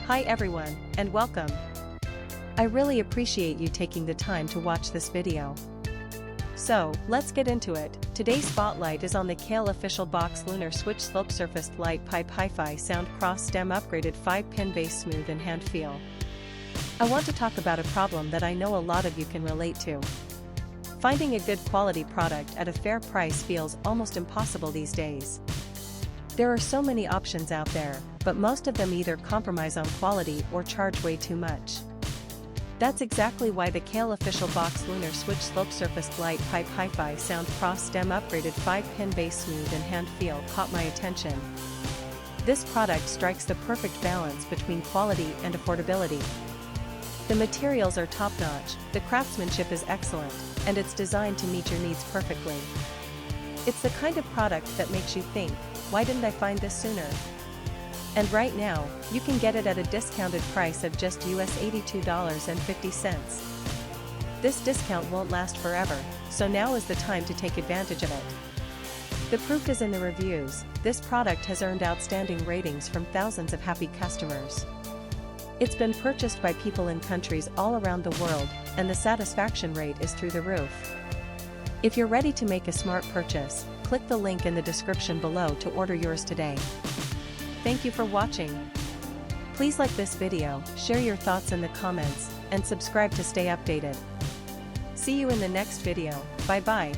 Hi everyone, and welcome. I really appreciate you taking the time to watch this video. So, let's get into it. Today's spotlight is on the Kailh official box Lunar Switch Slope Surfaced Light Pipe Hi-Fi Sound Cross Stem Upgraded 5-pin Bass Smooth and Handfeel. I want to talk about a problem that I know a lot of you can relate to. Finding a good quality product at a fair price feels almost impossible these days. There are so many options out there, but most of them either compromise on quality or charge way too much. That's exactly why the Kailh official box Lunar Switch Slope Surfaced Light Pipe Hi-Fi Sound Cross Stem Upgraded 5-pin Bass Smooth and Handfeel caught my attention. This product strikes the perfect balance between quality and affordability. The materials are top-notch, the craftsmanship is excellent, and it's designed to meet your needs perfectly. It's the kind of product that makes you think, why didn't I find this sooner? And right now, you can get it at a discounted price of just US $82.50. This discount won't last forever, so now is the time to take advantage of it. The proof is in the reviews. This product has earned outstanding ratings from thousands of happy customers. It's been purchased by people in countries all around the world, and the satisfaction rate is through the roof. If you're ready to make a smart purchase, click the link in the description below to order yours today. Thank you for watching. Please like this video, share your thoughts in the comments, and subscribe to stay updated. See you in the next video. Bye bye.